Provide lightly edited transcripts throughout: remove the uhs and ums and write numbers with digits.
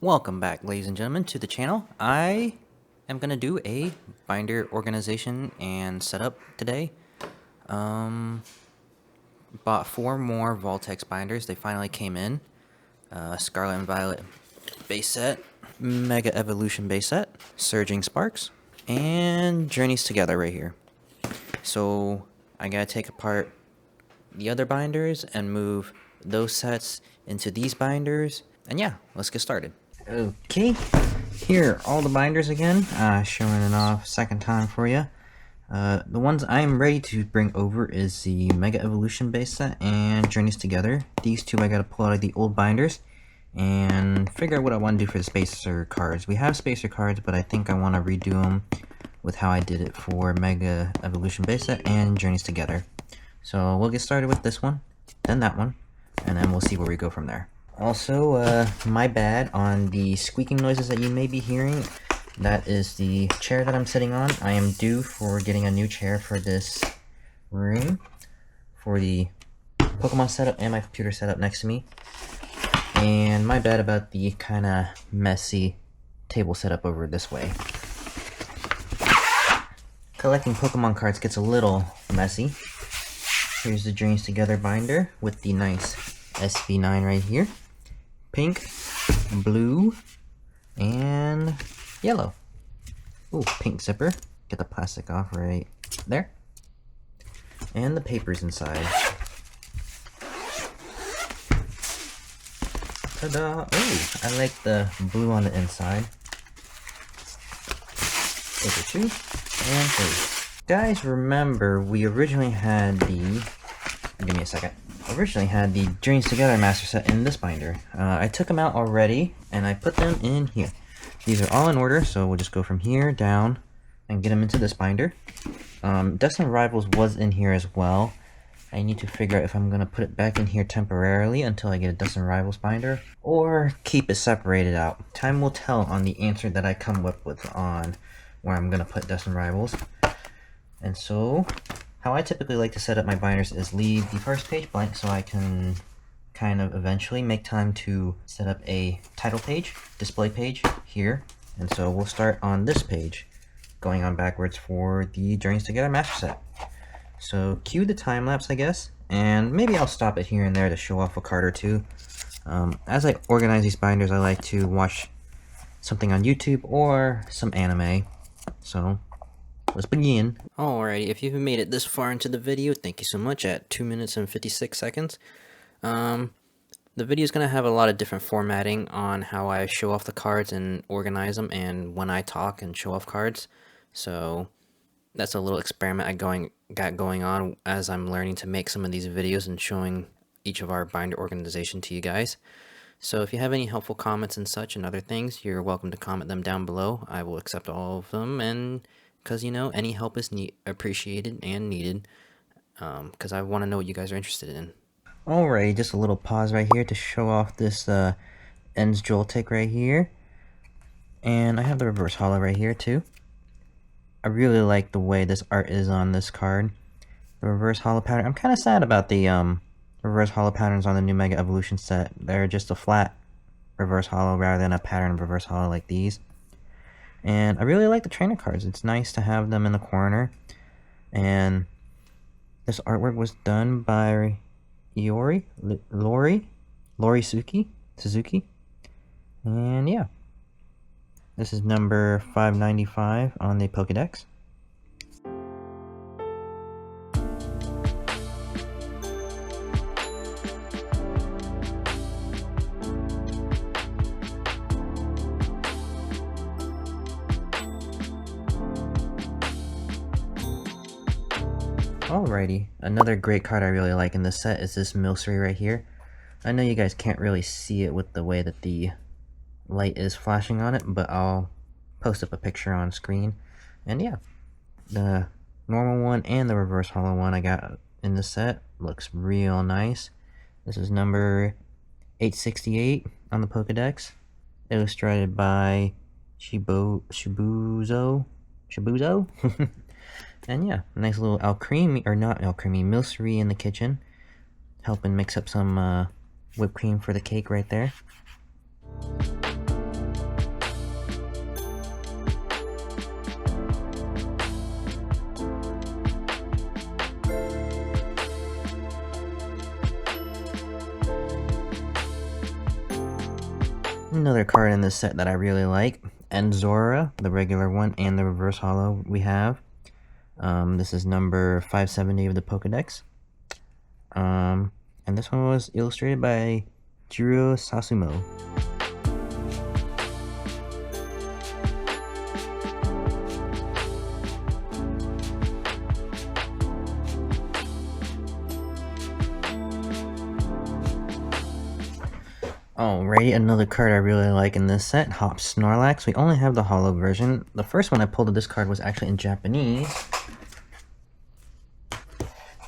Welcome back, ladies and gentlemen, to the channel. I am going to do a binder organization and setup today. Bought 4 more VaultX binders. They finally came in. Scarlet and Violet base set, Mega Evolution base set, Surging Sparks, and Journeys Together right here. So I gotta take apart the other binders and move those sets into these binders. And yeah, let's get started. Okay, here are all the binders again, showing it off second time for you. The ones I'm ready to bring over is the Mega Evolution base set and Journeys Together. These two I gotta pull out of the old binders and figure out what I want to do for the spacer cards. We have spacer cards, but I think I want to redo them with how I did it for Mega Evolution base set and Journeys Together. So we'll get started with this one, then that one, and then we'll see where we go from there. Also, my bad on the squeaking noises that you may be hearing. That is the chair that I'm sitting on. I am due for getting a new chair for this room, for the Pokemon setup and my computer setup next to me. And my bad about the kind of messy table setup over this way. Collecting Pokemon cards gets a little messy. Here's the Journeys Together binder with the nice SV9 right here. Pink, blue, and yellow. Ooh, pink zipper. Get the plastic off right there. And the paper's inside. Ta-da! Ooh, I like the blue on the inside. Those are 2 and 3. Guys, remember we originally had the... Give me a second. Originally had the Journeys Together master set in this binder. I took them out already and I put them in here. These are all in order, so we'll just go from here down and get them into this binder. Destin Rivals was in here as well. I need to figure out if I'm going to put it back in here temporarily until I get a Destin Rivals binder, or keep it separated out. Time will tell on the answer that I come up with on where I'm going to put Destin Rivals. And so, how I typically like to set up my binders is leave the first page blank so I can kind of eventually make time to set up a title page, display page here. And so we'll start on this page, going on backwards for the Journeys Together master set. So cue the time lapse, I guess, and maybe I'll stop it here and there to show off a card or two. As I organize these binders, I like to watch something on YouTube or some anime. So let's begin. Alrighty, if you've made it this far into the video, thank you so much at 2 minutes and 56 seconds. The video is going to have a lot of different formatting on how I show off the cards and organize them, and when I talk and show off cards. So that's a little experiment I got going on as I'm learning to make some of these videos and showing each of our binder organization to you guys. So if you have any helpful comments and such and other things, you're welcome to comment them down below. I will accept all of them, and because, you know, any help is appreciated and needed, because I want to know what you guys are interested in. Alright, just a little pause right here to show off this Ends Joltik right here. And I have the reverse holo right here too. I really like the way this art is on this card. The reverse holo pattern. I'm kind of sad about the reverse holo patterns on the new Mega Evolution set. They're just a flat reverse holo rather than a pattern reverse holo like these. And I really like the trainer cards. It's nice to have them in the corner. And this artwork was done by Lori Suzuki. And yeah. This is number 595 on the Pokédex. Alrighty, another great card I really like in this set is this Milcery right here. I know you guys can't really see it with the way that the light is flashing on it, but I'll post up a picture on screen. And yeah, the normal one and the reverse holo one I got in the set looks real nice. This is number 868 on the Pokédex, illustrated by Shibuzo. And yeah, nice little Milcery in the kitchen, helping mix up some whipped cream for the cake right there. Another card in this set that I really like, Enzora, the regular one, and the reverse holo we have. This is number 570 of the Pokedex. And this one was illustrated by Jiro Sasumo. Alrighty, another card I really like in this set, Hop Snorlax. We only have the holo version. The first one I pulled of this card was actually in Japanese.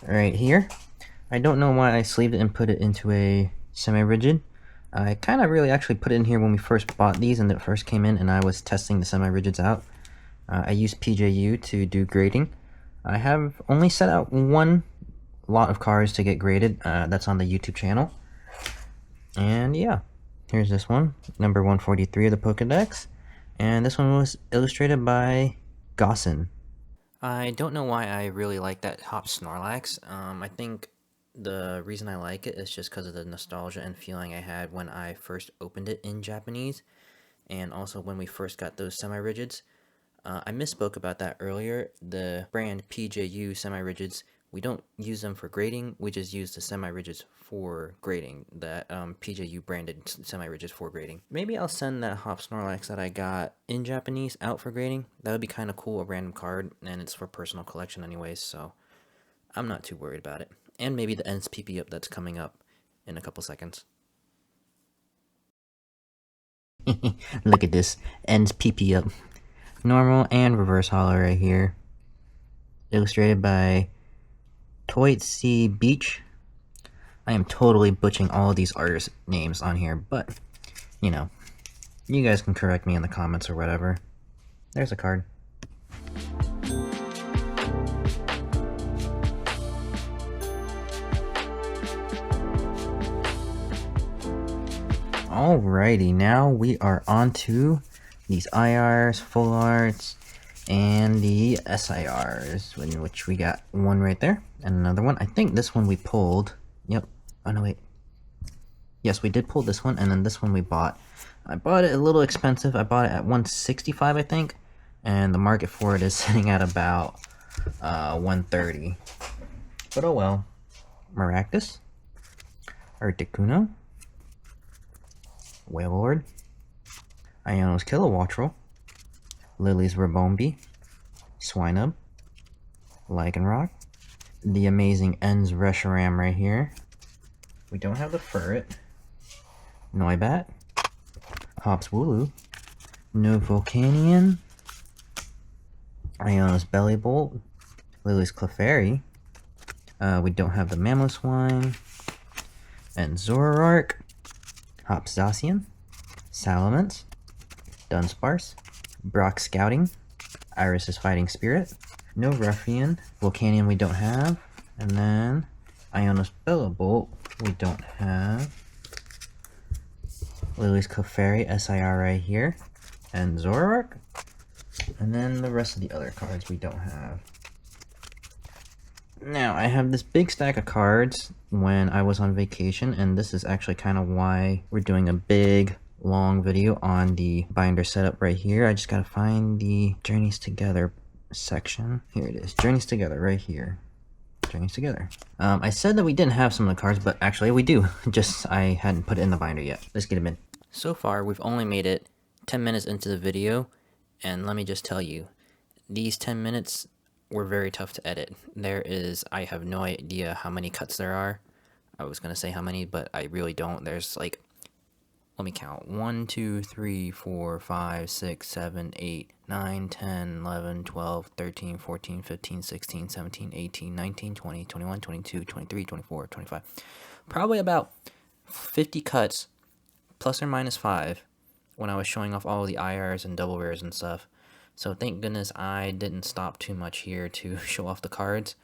Right here. I don't know why I sleeved it and put it into a semi-rigid. I kind of really actually put it in here when we first bought these and it first came in and I was testing the semi-rigids out. I used PJU to do grading. I have only set out one lot of cards to get graded. That's on the YouTube channel. And yeah, here's this one, number 143 of the Pokedex. And this one was illustrated by Gossin. I don't know why I really like that Hop Snorlax. I think the reason I like it is just because of the nostalgia and feeling I had when I first opened it in Japanese. And also when we first got those semi-rigids. I misspoke about that earlier. The brand PJU semi-rigids, we don't use them for grading, we just use the semi-rigids for grading. That PJU branded semi-rigids for grading. Maybe I'll send that Hop Snorlax that I got in Japanese out for grading. That would be kind of cool, a random card, and it's for personal collection anyways, so I'm not too worried about it. And maybe the Ends PP up that's coming up in a couple seconds. Look at this, Ends PP up. Normal and reverse holo right here. Illustrated by Toitsi Beach. I am totally butchering all of these artists' names on here, but, you know, you guys can correct me in the comments or whatever. There's a card. Alrighty, now we are on to these IRs, full arts, and the SIRs, in which we got one right there, and another one. I think this one we pulled. Yep. Oh, no, wait. Yes, we did pull this one, and then this one we bought. I bought it a little expensive. I bought it at $165, I think, and the market for it is sitting at about $130. But oh well. Maractus, Articuno, Wailord, Iono's Kilowattrel, Lily's Rabombi, Swinub, Lycanroc, the amazing Ends Reshiram right here. We don't have the Furret, Noibat, Hops Wooloo, No Volcanion, Iono's Bellibolt, Lily's Clefairy. We don't have the Mamoswine, and Zoroark, Hops Zacian, Salamence, Dunsparce, Brock Scouting, Iris's Fighting Spirit, no Ruffian, Volcanion we don't have, and then Iono's Bellibolt we don't have, Lily's Clefairy SIR right here, and Zoroark, and then the rest of the other cards we don't have. Now, I have this big stack of cards when I was on vacation, and this is actually kind of why we're doing a big, long video on the binder setup right here. I just gotta find the Journeys Together section. Here it is, Journeys Together right here. Journeys Together. I said that we didn't have some of the cards, but actually we do. Just I hadn't put it in the binder yet. Let's get them in. So far, we've only made it 10 minutes into the video, and let me just tell you, these 10 minutes were very tough to edit. I have no idea how many cuts there are. I was gonna say how many, but I really don't. There's like, let me count. 1, 2, 3, 4, 5, 6, 7, 8, 9, 10, 11, 12, 13, 14, 15, 16, 17, 18, 19, 20, 21, 22, 23, 24, 25. Probably about 50 cuts, plus or minus 5, when I was showing off all the IRs and double rares and stuff. So thank goodness I didn't stop too much here to show off the cards.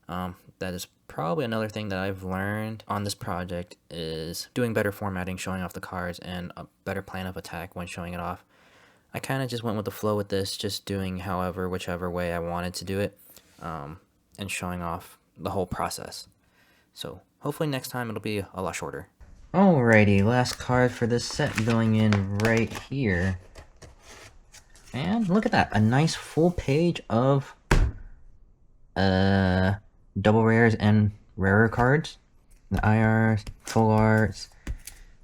That is probably another thing that I've learned on this project, is doing better formatting, showing off the cards, and a better plan of attack when showing it off. I kind of just went with the flow with this, just doing whichever way I wanted to do it, and showing off the whole process. So hopefully next time it'll be a lot shorter. Alrighty, last card for this set going in right here. And look at that, a nice full page of double rares and rarer cards. The IRs, full arts,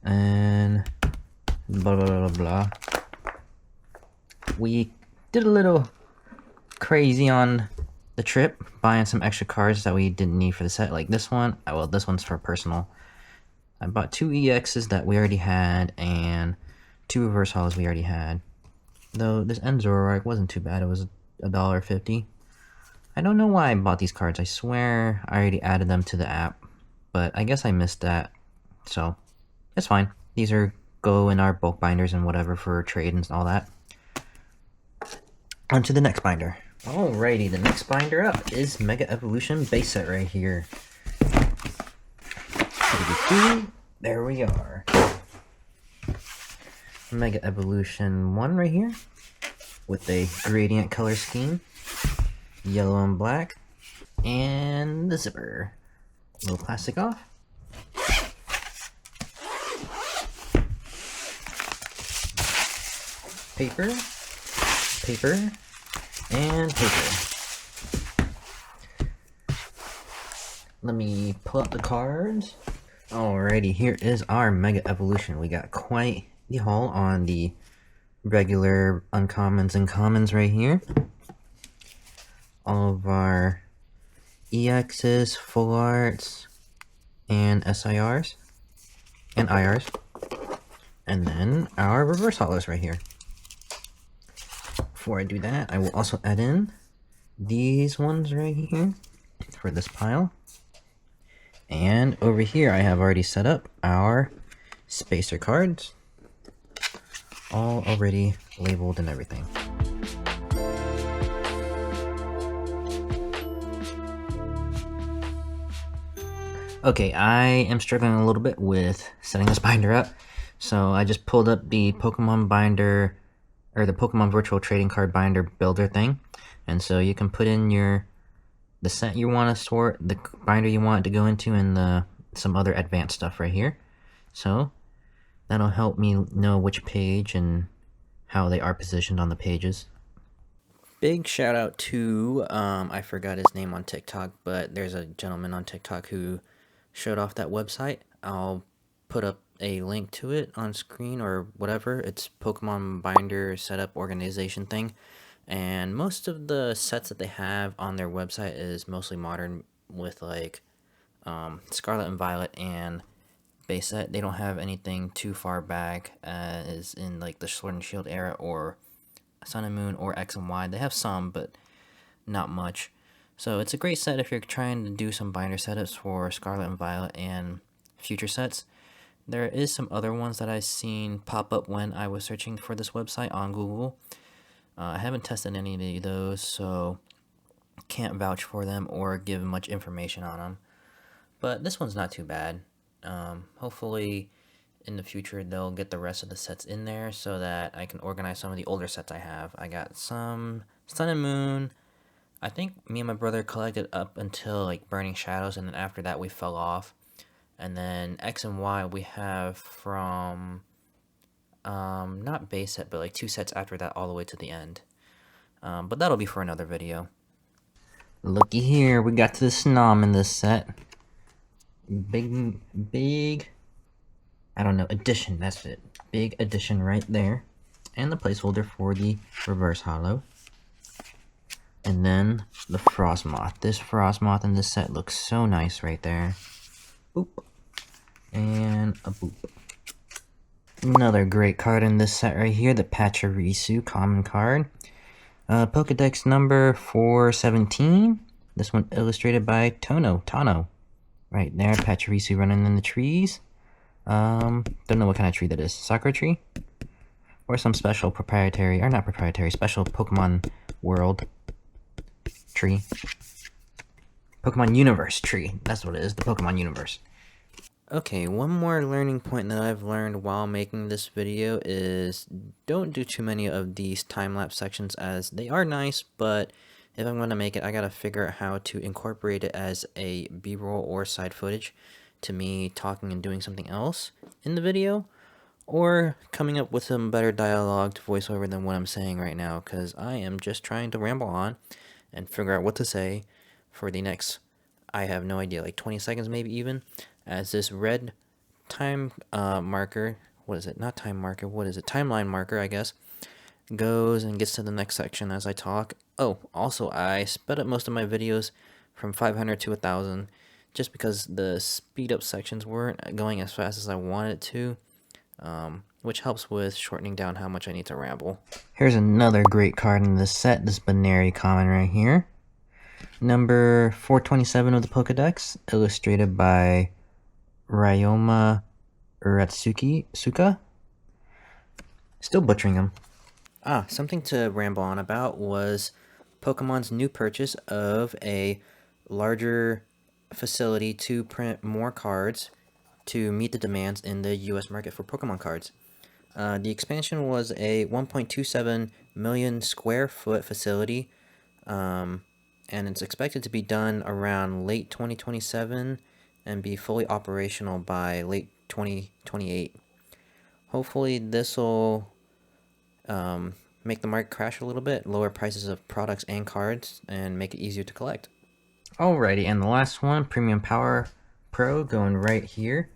and blah blah blah blah. We did a little crazy on the trip, buying some extra cards that we didn't need for the set, like this one. Well, this one's for personal. I bought 2 EXs that we already had, and 2 reverse holos we already had. Though this Enzor wasn't too bad, it was $1.50. I don't know why I bought these cards. I swear I already added them to the app, but I guess I missed that, so it's fine. These go in our bulk binders and whatever for trade and all that. On to the next binder. Alrighty, the next binder up is Mega Evolution base set right here. There we are. Mega Evolution 1 right here with a gradient color scheme, yellow and black, and the zipper. A little plastic off. Paper, paper, and paper. Let me pull up the cards. Alrighty, here is our Mega Evolution. We got quite the haul on the regular uncommons and commons right here. All of our EXs, full arts, and SIRs, and IRs. And then our reverse holos right here. Before I do that, I will also add in these ones right here for this pile. And over here, I have already set up our spacer cards, all already labeled and everything. Okay, I am struggling a little bit with setting this binder up, so I just pulled up the Pokemon binder, or the Pokemon virtual trading card binder builder thing, and so you can put in the set you want to sort, the binder you want it to go into, and some other advanced stuff right here. So that'll help me know which page and how they are positioned on the pages. Big shout out to, I forgot his name on TikTok, but there's a gentleman on TikTok who showed off that website. I'll put up a link to it on screen or whatever. It's Pokemon Binder Set Up organization thing. And most of the sets that they have on their website is mostly modern with like Scarlet and Violet and base set. They don't have anything too far back as in like the Sword and Shield era or Sun and Moon or X and Y. They have some, but not much. So it's a great set if you're trying to do some binder setups for Scarlet and Violet and future sets. There is some other ones that I've seen pop up when I was searching for this website on Google. I haven't tested any of those, so can't vouch for them or give much information on them. But this one's not too bad. Hopefully in the future they'll get the rest of the sets in there so that I can organize some of the older sets I have. I got some Sun and Moon. I think me and my brother collected up until like Burning Shadows, and then after that we fell off. And then X and Y we have from not base set, but like 2 sets after that all the way to the end. But that'll be for another video. Looky here, we got to the Snom in this set. Big, I don't know, addition, that's it. Big addition right there. And the placeholder for the reverse holo. And then the Frostmoth. This Frostmoth in this set looks so nice right there. Boop. And a boop. Another great card in this set right here, the Pachirisu common card. Pokedex number 417. This one illustrated by Tano. Right there, Pachirisu running in the trees. Don't know what kind of tree that is. Sakura tree? Or some special proprietary, or not proprietary, special Pokemon world tree. Pokemon Universe tree. That's what it is, the Pokemon Universe. Okay, one more learning point that I've learned while making this video is don't do too many of these time-lapse sections, as they are nice, but if I'm going to make it, I gotta figure out how to incorporate it as a B-roll or side footage, to me talking and doing something else in the video, or coming up with some better dialogue to voiceover than what I'm saying right now, because I am just trying to ramble on and figure out what to say for the next, I have no idea, like 20 seconds maybe even, as this red time marker, what is it, not time marker, what is it, timeline marker I guess, goes and gets to the next section as I talk. Oh, also I sped up most of my videos from 500 to 1000 just because the speed up sections weren't going as fast as I wanted it to, which helps with shortening down how much I need to ramble. Here's another great card in this set, this Binary Common right here. Number 427 of the Pokedex, illustrated by Ryoma Suka. Still butchering them. Something to ramble on about was Pokemon's new purchase of a larger facility to print more cards to meet the demands in the US market for Pokemon cards. The expansion was a 1.27 million square foot facility, and it's expected to be done around late 2027 and be fully operational by late 2028. Hopefully this will make the market crash a little bit, lower prices of products and cards, and make it easier to collect. Alrighty, and the last one, Premium Power Pro, going right here.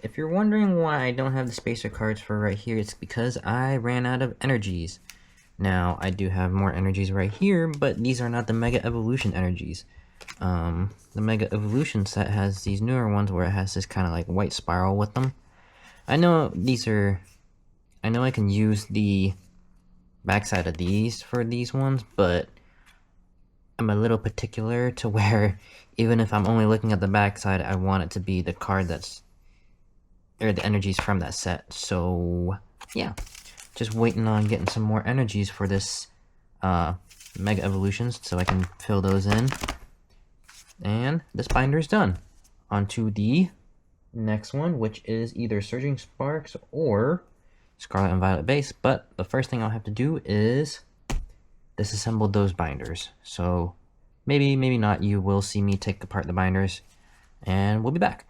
If you're wondering why I don't have the spacer cards for right here, it's because I ran out of energies. Now, I do have more energies right here, but these are not the Mega Evolution energies. The Mega Evolution set has these newer ones where it has this kind of like white spiral with them. I know I can use the backside of these for these ones, but I'm a little particular to where even if I'm only looking at the backside, I want it to be the card or the energies from that set. So yeah, just waiting on getting some more energies for this Mega Evolutions so I can fill those in. And this binder is done. On to the next one, which is either Surging Sparks or Scarlet and Violet base, but the first thing I'll have to do is disassemble those binders. So maybe not, you will see me take apart the binders, and we'll be back.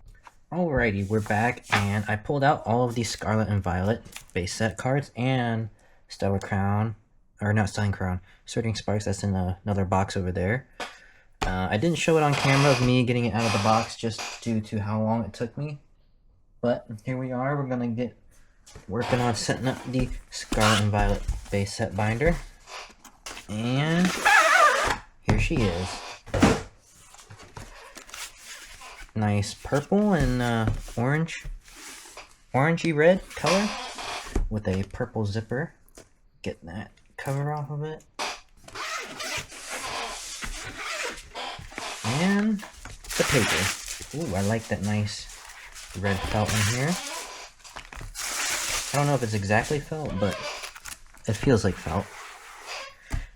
Alrighty, we're back, and I pulled out all of these Scarlet and Violet base set cards and Stellar Crown, or not Stellar Crown, Surging Sparks, that's in another box over there. I didn't show it on camera of me getting it out of the box just due to how long it took me, but here we are. We're gonna get working on setting up the Scarlet and Violet base set binder, and here she is. Nice purple and orangey red color with a purple zipper. Get that cover off of it. And the paper. Ooh, I like that nice red felt in here. I don't know if it's exactly felt, but it feels like felt.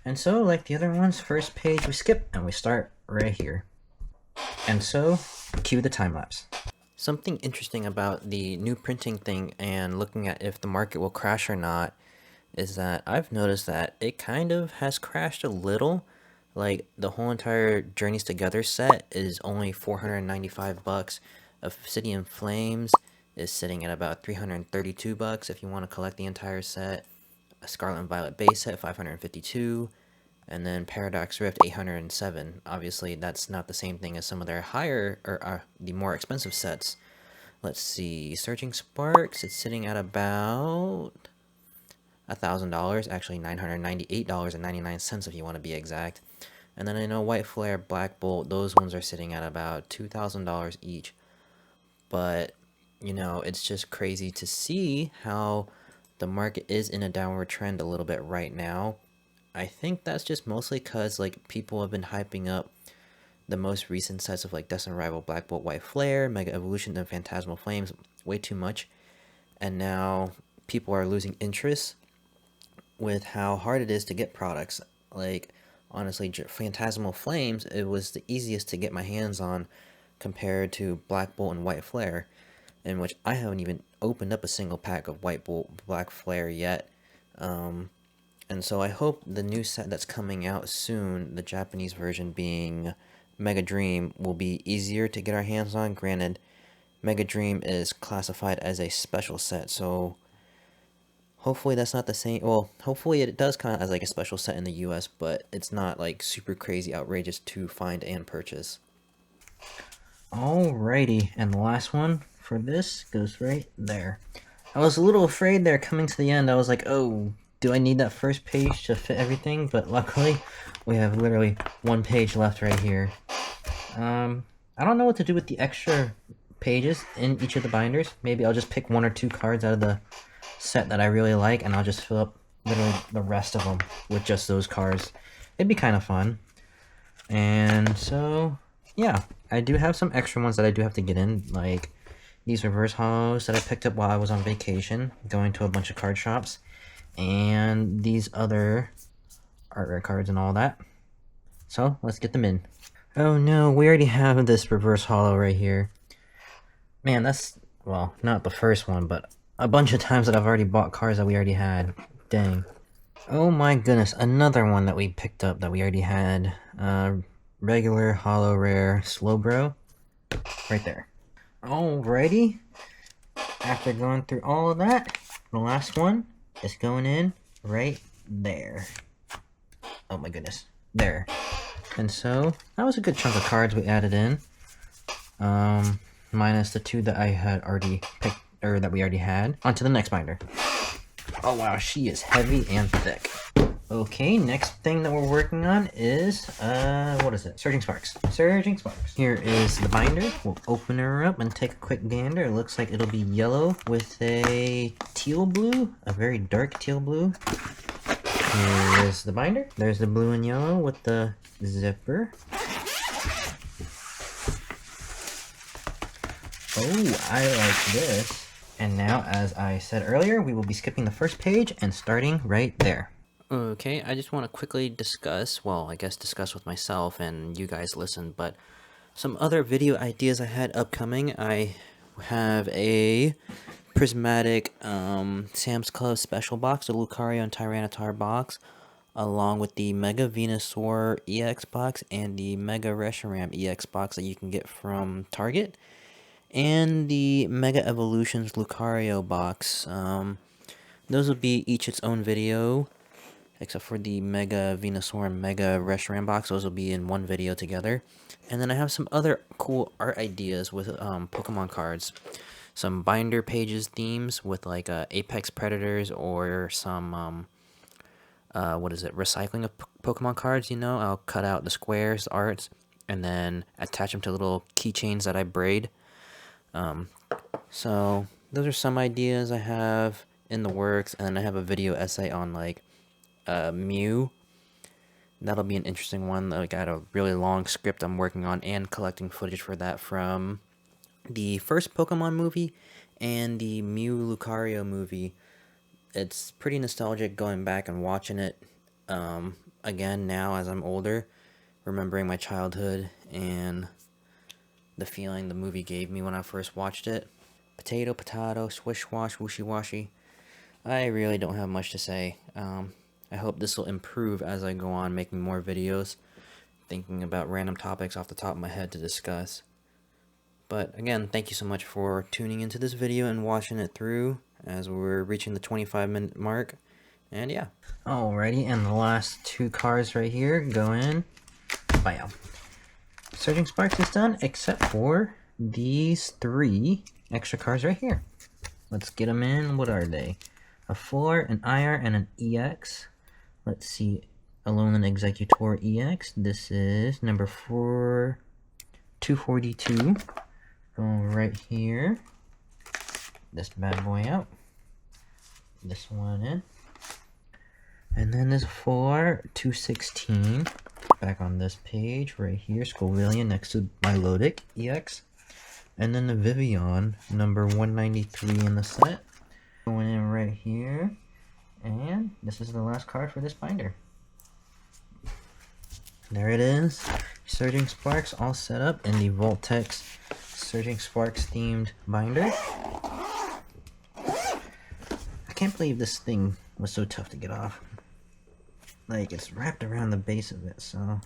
And so, like the other ones, first page we skip and we start right here. And so, cue the time lapse. Something interesting about the new printing thing and looking at if the market will crash or not is that I've noticed that it kind of has crashed a little. Like, the whole entire Journeys Together set is only $495. Obsidian Flames is sitting at about $332 if you want to collect the entire set. A Scarlet and Violet base set, $552. And then Paradox Rift, $807. Obviously, that's not the same thing as some of their higher, or the more expensive sets. Let's see, Surging Sparks, it's sitting at about $1,000, actually $998.99 if you want to be exact. And then I know White Flare, Black Bolt, those ones are sitting at about $2,000 each. But, you know, it's just crazy to see how the market is in a downward trend a little bit right now. I think that's just mostly because, like, people have been hyping up the most recent sets of, like, Destined Rival, Black Bolt, White Flare, Mega Evolution, and Phantasmal Flames way too much. And now people are losing interest with how hard it is to get products. Like, honestly, Phantasmal Flames, it was the easiest to get my hands on compared to Black Bolt and White Flare, in which I haven't even opened up a single pack of White Bolt, Black Flare yet. And so I hope the new set that's coming out soon, the Japanese version being Mega Dream, will be easier to get our hands on. Granted, Mega Dream is classified as a special set, so hopefully that's not the same. Well, hopefully it does count as like a special set in the US, but it's not like super crazy outrageous to find and purchase. Alrighty, and the last one for this goes right there. I was a little afraid there coming to the end. I was like, oh, do I need that first page to fit everything? But luckily, we have literally one page left right here. I don't know what to do with the extra pages in each of the binders. Maybe I'll just pick 1 or 2 cards out of the set that I really like, and I'll just fill up literally the rest of them with just those cards. It'd be kind of fun. And so, yeah, I do have some extra ones that I do have to get in, like these reverse hollows that I picked up while I was on vacation, going to a bunch of card shops, and these other art rare cards and all that. So, let's get them in. Oh no, we already have this reverse hollow right here. Man, that's, well, not the first one, but a bunch of times that I've already bought cards that we already had. Dang. Oh my goodness, another one that we picked up that we already had. Regular, hollow, rare, Slowbro. Right there. Alrighty. After going through all of that, the last one is going in right there. Oh my goodness. There. And so, that was a good chunk of cards we added in. Minus the 2 that I had already picked, or that we already had. On to the next binder. Oh wow, she is heavy and thick. Okay, next thing that we're working on is, what is it? Surging Sparks. Surging Sparks. Here is the binder. We'll open her up and take a quick gander. It looks like it'll be yellow with a teal blue, a very dark teal blue. Here is the binder. There's the blue and yellow with the zipper. Oh, I like this. And now, as I said earlier, we will be skipping the first page and starting right there. Okay, I just want to quickly discuss, well, I guess discuss with myself and you guys listen, but some other video ideas I had upcoming. I have a prismatic Sam's Club special box, the Lucario and Tyranitar box, along with the Mega Venusaur EX box and the Mega Reshiram EX box that you can get from Target, and the Mega Evolutions Lucario box. Those will be each its own video, except for the Mega Venusaur and Mega Reshiram box. Those will be in one video together. And then I have some other cool art ideas with Pokemon cards. Some binder pages themes with like Apex Predators or some, recycling of Pokemon cards, you know? I'll cut out the squares, the arts, and then attach them to little keychains that I braid. So those are some ideas I have in the works, and then I have a video essay on like Mew. That'll be an interesting one. Like, I got a really long script I'm working on and collecting footage for that from the first Pokemon movie and the Mew Lucario movie. It's pretty nostalgic going back and watching it again now as I'm older, remembering my childhood and the feeling the movie gave me when I first watched it. Potato, potato, swish, wash, wooshy, washy. I really don't have much to say. I hope this will improve as I go on making more videos, thinking about random topics off the top of my head to discuss. But again, thank you so much for tuning into this video and watching it through as we're reaching the 25-minute mark. And yeah. Alrighty, and the last 2 cards right here go in. Bam. Surging Sparks is done, except for these 3 extra cards right here. Let's get them in. What are they? A 4, an IR, and an EX. Let's see. Alolan Executor EX. This is number 242. Going right here. This bad boy out. This one in. And then this 216. Back on this page right here. Scovillian next to Milotic EX. And then the Vivian, number 193 in the set. Going in right here. And this is the last card for this binder. There it is. Surging Sparks all set up in the VaultX Surging Sparks themed binder. I can't believe this thing was so tough to get off. Like, it's wrapped around the base of it, so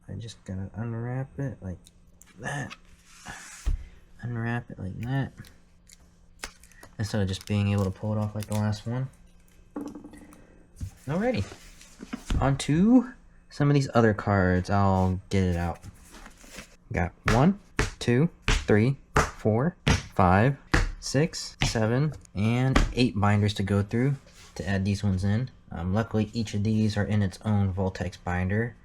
I just gotta unwrap it like that. unwrap it like that, instead of just being able to pull it off like the last one. Alrighty, on to some of these other cards. I'll get it out. Got 1, 2, 3, 4, 5, 6, 7, and 8 binders to go through to add these ones in. Luckily, each of these are in its own VaultX binder,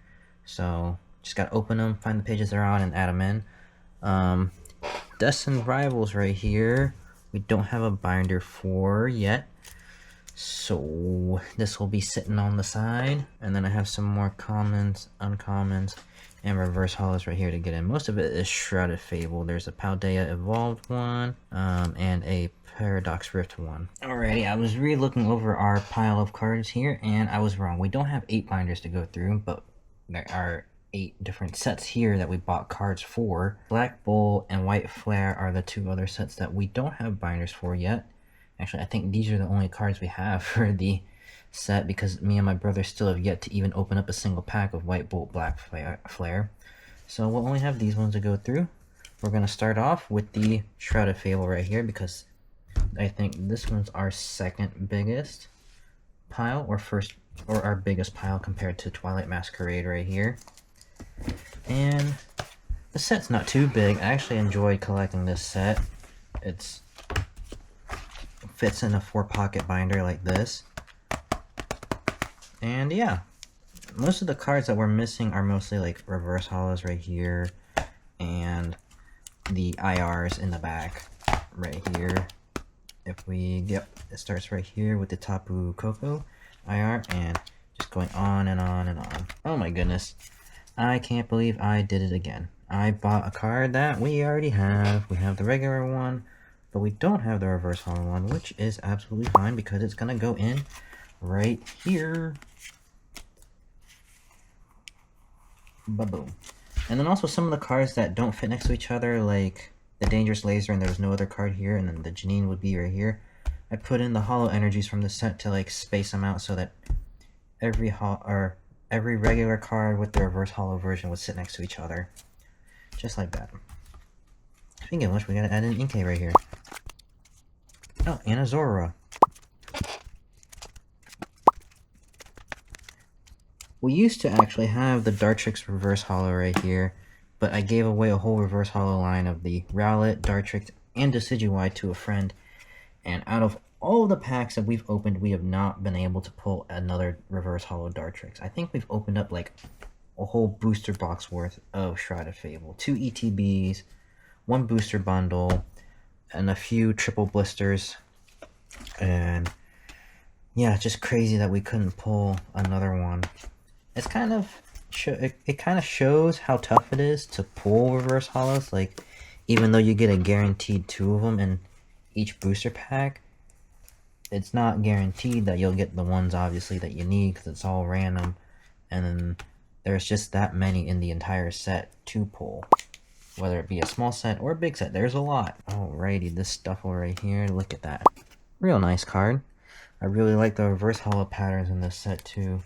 so just gotta open them, find the pages they're on, and add them in. Destined Rivals right here, we don't have a binder for yet, so this will be sitting on the side. And then I have some more commons, uncommons, and reverse hollows right here to get in. Most of it is Shrouded Fable. There's a Paldea Evolved one, and a Paradox Rift one. Alrighty, I was re-looking over our pile of cards here, and I was wrong. We don't have 8 binders to go through, but there are 8 different sets here that we bought cards for. Black Bull and White Flare are the 2 other sets that we don't have binders for yet. Actually, I think these are the only cards we have for the set, because me and my brother still have yet to even open up a single pack of White Bolt Black Flare. So we'll only have these ones to go through. We're going to start off with the Shrouded Fable right here, because I think this one's our second biggest pile, or our biggest pile compared to Twilight Masquerade right here. And the set's not too big. I actually enjoyed collecting this set. It fits in a 4-pocket binder like this. And yeah, most of the cards that we're missing are mostly like reverse hollows right here, and the IRs in the back right here. It starts right here with the Tapu Koko IR, and just going on and on and on. Oh my goodness, I can't believe I did it again. I bought a card that we already have. We have the regular one, but we don't have the reverse hollow one, which is absolutely fine because it's gonna go in right here. Ba-boom. And then also some of the cards that don't fit next to each other, like the Dangerous Laser, and there's no other card here, and then the Janine would be right here. I put in the hollow energies from the set to like space them out so that every regular card with the reverse hollow version would sit next to each other, just like that. Speaking of which, we gotta add an Inkay right here. Oh, and a Zora. We used to actually have the Dartrix reverse hollow right here, but I gave away a whole reverse hollow line of the Rowlet, Dartrix, and Decidueye to a friend, and out of all of the packs that we've opened, we have not been able to pull another reverse hollow Dartrix. I think we've opened up like a whole booster box worth of Shrouded Fable, 2 ETBs, 1 booster bundle, and a few triple blisters, and yeah, just crazy that we couldn't pull another one. It's kind of it kind of shows how tough it is to pull reverse hollows. Like, even though you get a guaranteed 2 of them in each booster pack, it's not guaranteed that you'll get the ones obviously that you need, because it's all random, and then there's just that many in the entire set to pull, whether it be a small set or a big set. There's a lot. Alrighty, this Stuffle right here, look at that, real nice card. I really like the reverse hollow patterns in this set too.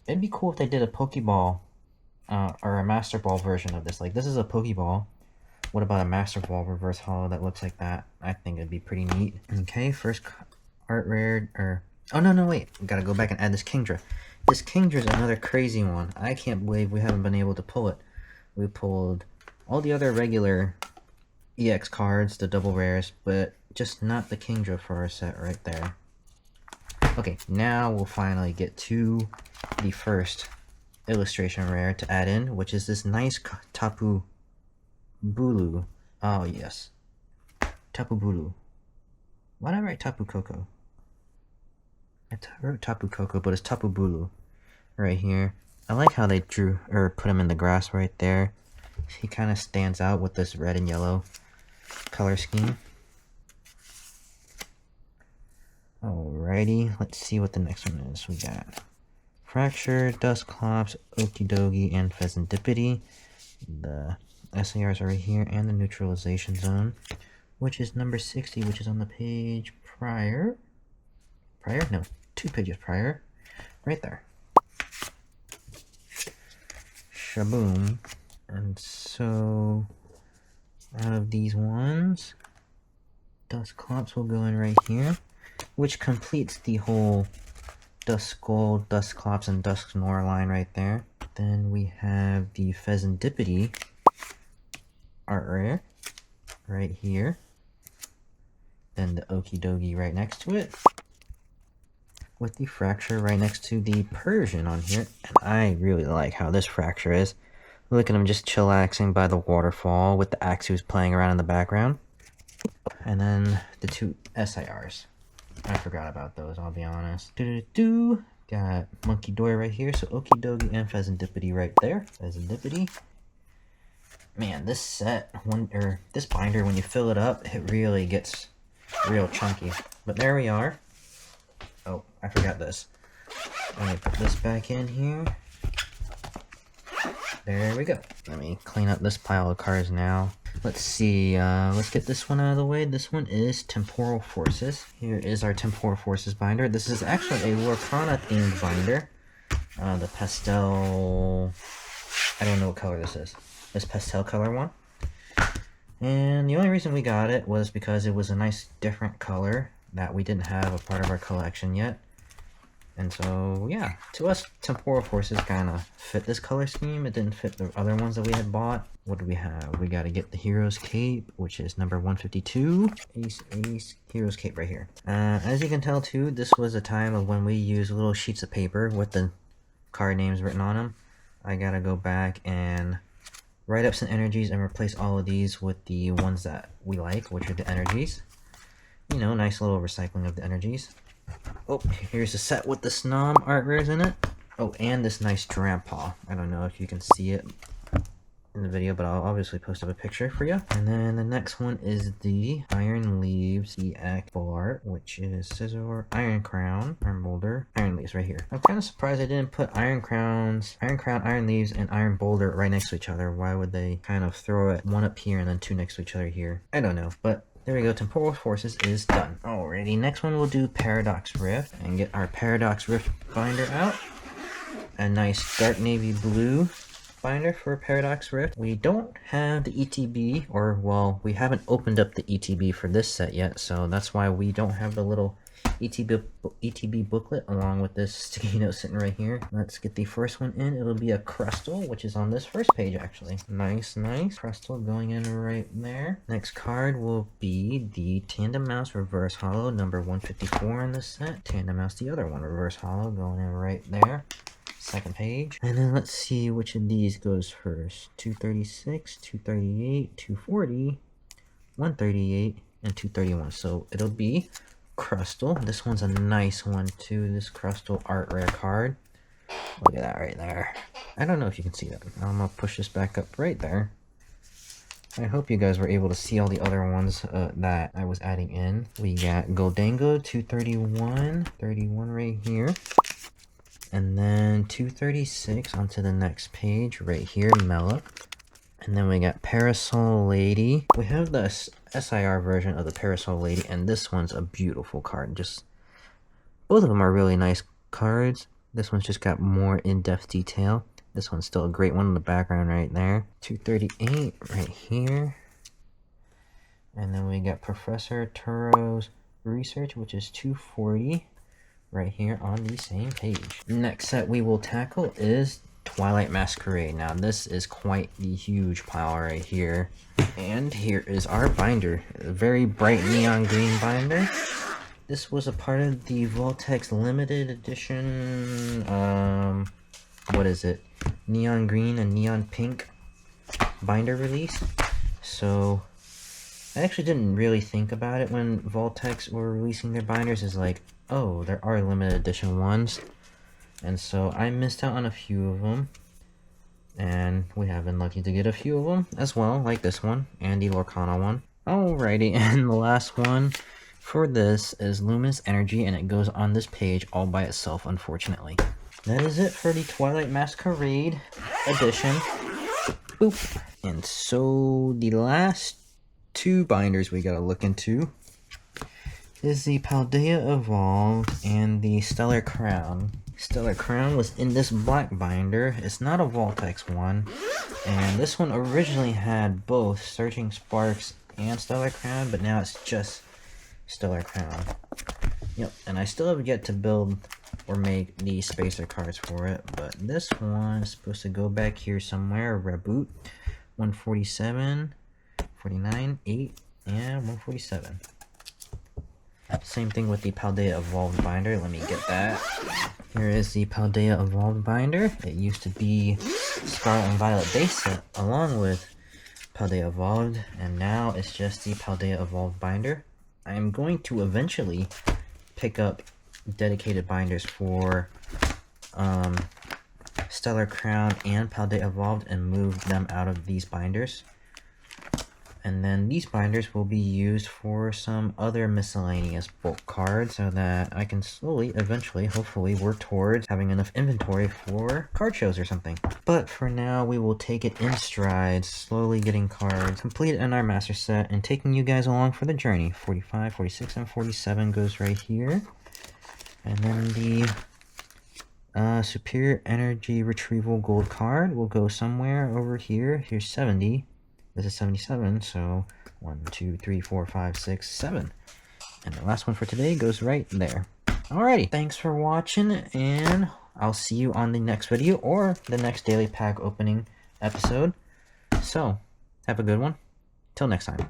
It'd be cool if they did a Pokeball or a Master Ball version of this. Like, this is a Pokeball. What about a Master Ball reverse hollow that looks like that? I think it'd be pretty neat. Okay, first art rare, or oh no, wait, we gotta go back and add this Kingdra. This Kingdra's another crazy one. I can't believe we haven't been able to pull it. We pulled all the other regular EX cards, the double rares, but just not the Kingdra for our set right there. Okay, now we'll finally get to the first illustration rare to add in, which is this nice Tapu Bulu. Oh yes, Tapu Bulu. Why did I write Tapu Koko? I wrote Tapu Koko, but it's Tapu Bulu right here. I like how they put him in the grass right there. He kind of stands out with this red and yellow color scheme. Alrighty, let's see what the next one is. We got Fracture, Dusclops, Okidogi, and Pheasantipity. The SARs are right here, and the Neutralization Zone, which is number 60, which is on the page prior. No, 2 pages prior. Right there. Shaboom. And so out of these ones. Dusclops will go in right here, which completes the whole Duskull, Dusclops, and Dusknor line right there. Then we have the Pheasantipity art rare right here. Then the Okidogi right next to it, with the Fracture right next to the Persian on here. And I really like how this Fracture is. Look at him just chillaxing by the waterfall with the Axus playing around in the background. And then the two SIRs. I forgot about those, I'll be honest. Got Monkey Dory right here, so Okidogi and Pheasantipity right there. Pheasantipity. Man, this set, this binder, when you fill it up, it really gets real chunky. But there we are. Oh, I forgot this. Let me put this back in here. There we go. Let me clean up this pile of cards now. Let's see, let's get this one out of the way. This one is Temporal Forces. Here is our Temporal Forces binder. This is actually a Lorcana themed binder. The pastel, I don't know what color this is. This pastel color one. And the only reason we got it was because it was a nice different color that we didn't have a part of our collection yet. And so, yeah, to us, Temporal Forces kind of fit this color scheme. It didn't fit the other ones that we had bought. What do we have? We got to get the Hero's Cape, which is number 152. Ace, Hero's Cape right here. As you can tell, too, this was a time of when we used little sheets of paper with the card names written on them. I got to go back and write up some energies and replace all of these with the ones that we like, which are the energies. You know, nice little recycling of the energies. Oh, here's a set with the Snom art rares in it. Oh, and this nice Drampa. I don't know if you can see it in the video, but I'll obviously post up a picture for you. And then the next one is the Iron Leaves EX full art, which is Scizor, Iron Crown, Iron Boulder, Iron Leaves right here. I'm kind of surprised I didn't put Iron Crown, Iron Leaves, and Iron Boulder right next to each other. Why would they kind of throw it one up here and then two next to each other here? I don't know, but there we go, Temporal Forces is done. Alrighty, next one we'll do Paradox Rift and get our Paradox Rift binder out. A nice dark navy blue binder for Paradox Rift. We don't have the ETB, or well, we haven't opened up the ETB for this set yet, so that's why we don't have the little ETB booklet along with this sticky note sitting right here. Let's get the first one in. It'll be a Crustal, which is on this first page actually. Nice Crustal going in right there. Next card will be the Tandem Mouse Reverse Holo, number 154 in this set. Tandem Mouse, the other one, Reverse Holo, going in right there. Second page. And then let's see which of these goes first. 236, 238, 240, 138, and 231. So it'll be Crustal. This one's a nice one too, this Crustal art rare card. Look at that right there. I don't know if you can see that. I'm gonna push this back up right there. I hope you guys were able to see all the other ones that I was adding in. We got Goldango 231, 31 right here. And then 236 onto the next page right here, Mela. And then we got Parasol Lady. We have the SIR version of the Parasol Lady, and this one's a beautiful card. Just both of them are really nice cards. This one's just got more in-depth detail. This one's still a great one in the background right there. 238 right here. And then we got Professor Turo's Research, which is 240 right here on the same page. Next set we will tackle is Twilight Masquerade. Now this is quite the huge pile right here. And here is our binder. A very bright neon green binder. This was a part of the VaultX limited edition, what is it? Neon green and neon pink binder release. So I actually didn't really think about it when VaultX were releasing their binders. Is like, oh, there are limited edition ones. And so I missed out on a few of them. And we have been lucky to get a few of them as well, like this one and the Lorcana one. Alrighty, and the last one for this is Luminous Energy, and it goes on this page all by itself, unfortunately. That is it for the Twilight Masquerade edition. Boop. And so the last two binders we gotta look into is the Paldea Evolved and the Stellar Crown. Stellar Crown was in this black binder. It's not a VaultX one. And this one originally had both Searching Sparks and Stellar Crown, but now it's just Stellar Crown. Yep, and I still have yet to build or make the spacer cards for it, but this one is supposed to go back here somewhere. Reboot 147, 49, 8, and 147. Same thing with the Paldea Evolved binder. Let me get that. Here is the Paldea Evolved binder. It used to be Scarlet and Violet base set along with Paldea Evolved, and now it's just the Paldea Evolved binder. I am going to eventually pick up dedicated binders for Stellar Crown and Paldea Evolved and move them out of these binders. And then these binders will be used for some other miscellaneous bulk cards so that I can slowly, eventually, hopefully work towards having enough inventory for card shows or something. But for now, we will take it in strides, slowly getting cards completed in our master set and taking you guys along for the journey. 45, 46, and 47 goes right here. And then the Superior Energy Retrieval Gold card will go somewhere over here. Here's 70. This is 77, so 1, 2, 3, 4, 5, 6, 7. And the last one for today goes right there. Alrighty, thanks for watching, and I'll see you on the next video or the next daily pack opening episode. So, have a good one. Till next time.